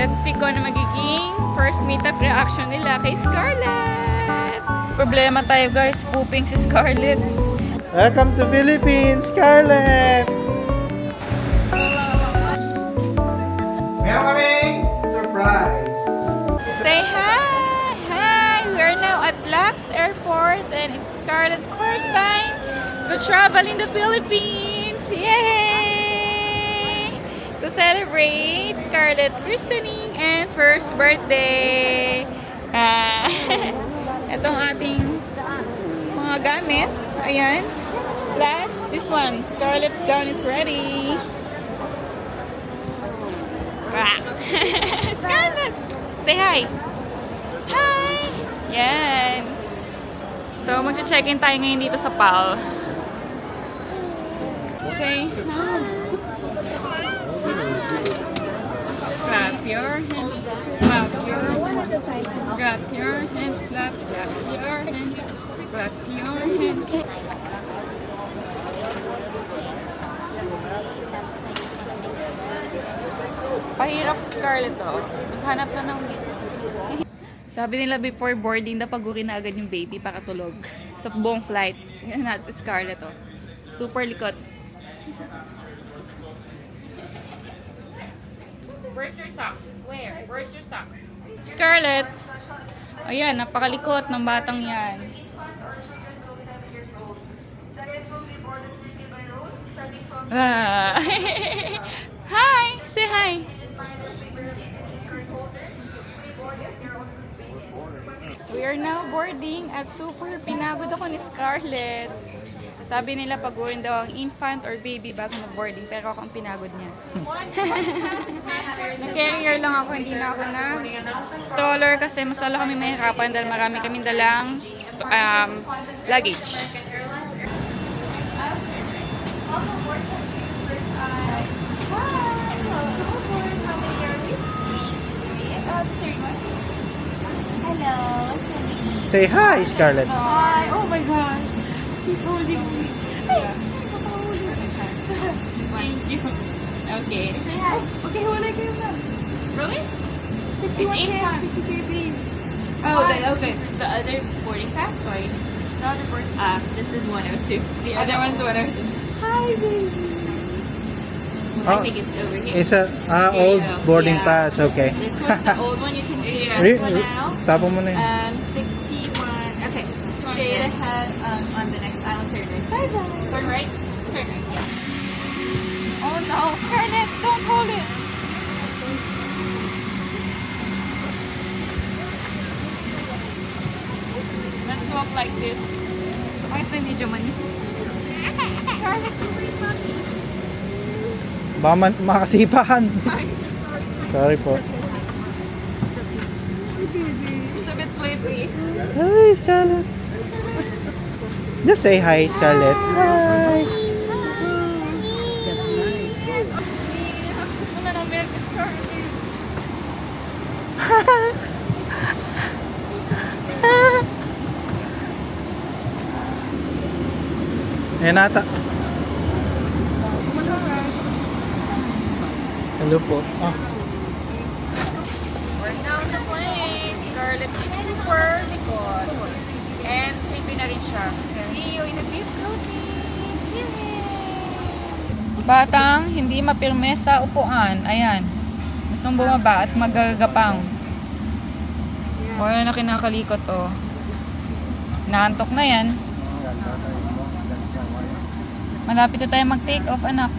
Let's see kung ano magiging first meetup reaction nila kay Scarlett. Problema tayo guys, pooping si Scarlett. Welcome to Philippines, Scarlett! Meron kaming surprise! Say hi! Hi! We are now at Lax Airport and it's Scarlett's first time to travel in the Philippines! Yay! To celebrate Scarlett christening and first birthday! Itong ating mga gamit. Ayan. Last, this one. Scarlett's gown is ready. Scarlett! Say hi! Hi! Yan. So, mag-check-in tayo ngayon dito sa PAL. Say hi! Clap your hands. Clap your hands. Clap your hands. Clap your hands. Clap your hands. Pahirap si Scarlett to. Naghanap na ng sabi nila before boarding, napagurin na agad yung baby para tulog. Sa buong flight. Yan natin si Scarlett to. Super likot. Where's your socks? Where? Where's your socks? Scarlett! Ayan, napakalikot ng batang yan. Hi! Say hi! We are now boarding at super pinagod ako ni Scarlett. Sabi nila pag-uwin daw ang infant or baby bago mag-boarding, pero ako ang pinagod niya. Na-carrier lang ako, hindi na ako na stroller kasi mas lalo kami mahirapan dahil marami kaming dalang luggage. Say hi, Scarlett! Hi! Oh my gosh! He's holding me. Thank you. Okay. Say hi. Okay, wala kayo na. Really? It's 8 Oh, okay. The other boarding pass? Sorry. The other boarding pass. This is 102. The other one's 102. Hi, baby. I think it's over here. It's a old boarding pass, okay. This one's the old one. You can do this one now. Tapo mo na yun. 61. Okay. Straight ahead on the next aisle. Turn right. Bye-bye. Turn right. Turn right. Oh no, Scarlett, don't hold it. Let's walk like this. Ayos na yung video man yun. Scarlett, Baka makasipahan. Sorry po. it's a bit slippery. Hi, Scarlett! Just say hi, Scarlett. Hi! That's nice. Gusto na ng milk, Scarlett. Ayan ata. Hello po. Ah. We're now on the plane. Scarlett is super likod. And sleepy na rin siya. See you in the deep Philippines. Yay! Batang hindi mapirme sa upuan. Ayan. Gustong bumaba at magagapang. O yan na kinakalikot oh. Naantok na yan. Malapit na tayo mag-take off, anak.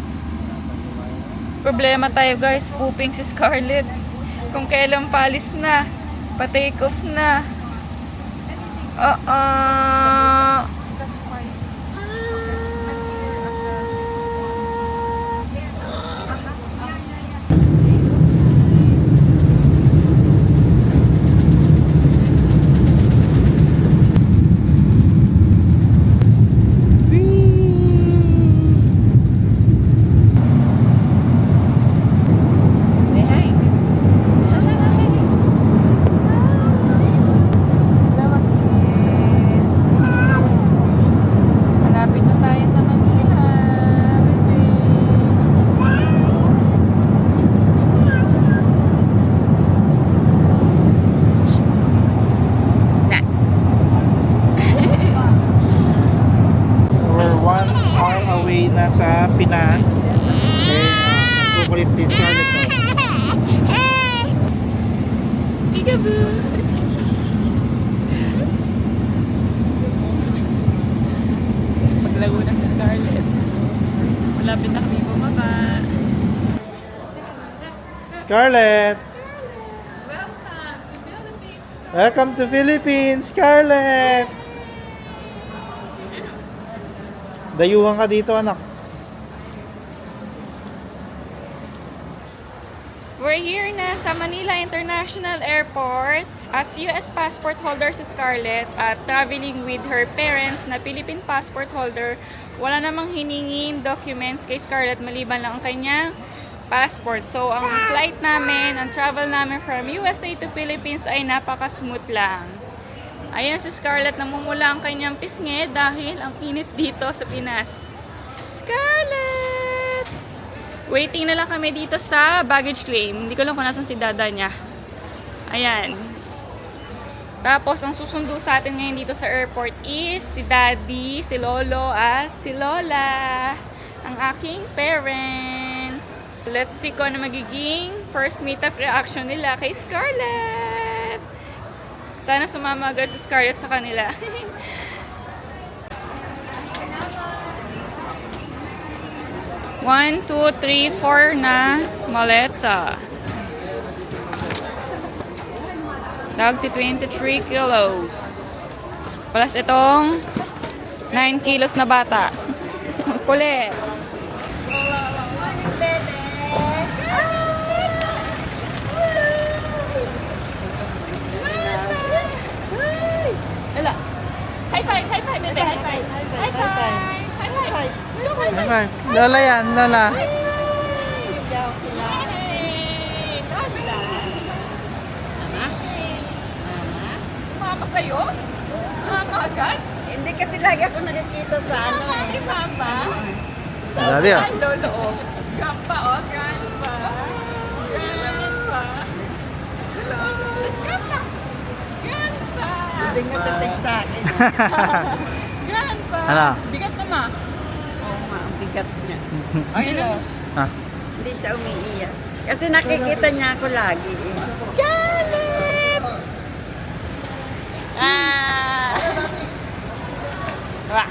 Problema tayo guys, pooping si Scarlett. Kung kailan palis na, pa-take off na. Pinas. Nagkukulit si Scarlett. Peekaboo! Paglago na si Scarlett. Malapit na kami bumaba. Scarlett! Welcome to Philippines! Welcome to Philippines, Scarlett! Dayuhan ka dito, anak. We're here na sa Manila International Airport as US passport holder si Scarlett at traveling with her parents na Philippine passport holder. Wala namang hiningin documents kay Scarlett maliban lang ang kanyang passport. So, ang flight namin, ang travel namin from USA to Philippines ay napaka-smooth lang. Ayan si Scarlett, namumula ang kanyang pisngi dahil ang init dito sa Pinas. Scarlett! Waiting na lang kami dito sa baggage claim. Hindi ko lang kung nasan si dada niya. Ayan. Tapos, ang susundo sa atin ngayon dito sa airport is si daddy, si lolo, at si lola. Ang aking parents. Let's see kung ano magiging first meetup reaction nila kay Scarlett. Sana sumama agad si Scarlett sa kanila. 1, 2, 3, 4 na maleta. Tag to 23 kilos. Plus itong 9 kilos na bata. Kulit. Hala. High five, high five, bebe. High five. High five. High five. Okay. Lola yan, Lola. Mama sa'yo? Mama agad? Hindi kasi lagi ako nakikita sa ano Mama eh. ni Mama? Sa Daddy, ah. upuan, lolo, oh. Grandpa, oh. Grandpa. Grandpa. Let's grandpa. Grandpa. Hindi mo tatig sa akin. Grandpa. Ano? Bigat na, ma. Oo nga, ang bigat niya. Ah. Hindi siya umiiyak. Kasi nakikita niya ako lagi eh. Scarlett! Ah! Wah.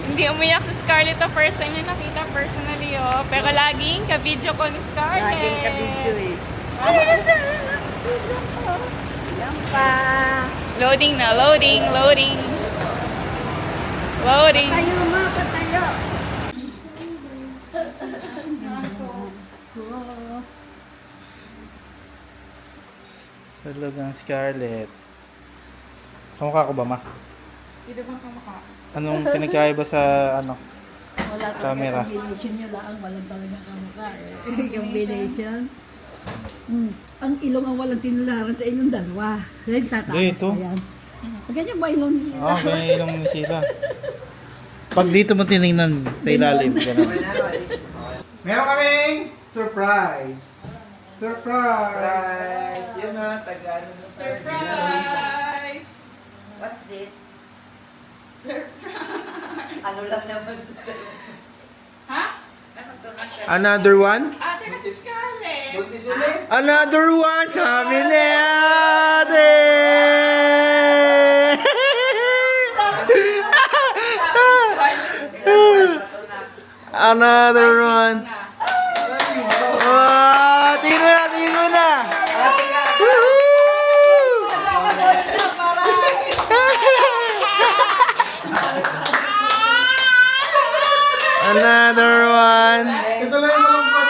Hindi umiyak si Scarlett the first time niya nakita personally, oh. Pero laging ka-video ko ni Scarlett. Laging ka-video eh. Yan pa. Loading na, loading, loading. Loading. Tayo ma, patayo. Talagang Scarlett. Kamukha ko ba, ma? Sino bang kamukha? Anong pinagkaiba sa ano? Wala Camera. combination niya lang. Walang talaga kamukha eh. Combination. Ang ilong ang walang tinularan sa inyong dalawa. Kaya tatakas Dito. pa yan. Ganyan ba ilong ni Sheila? Oo, kaya ilong ni Sheila. Pag dito mo tinignan sa ilalim, gano'n. Meron kaming surprise! Surprise! Yun na, taga-ano na. Surprise! What's this? Ano lang naman ito? Ha? Ano to na? Another one? Ate na si Scarlett. Buntis ulit. Another one! Sabi ni ate! Another one! Oh, tingnan mo na! Woohoo! Another one! Ito lang yung malungkot.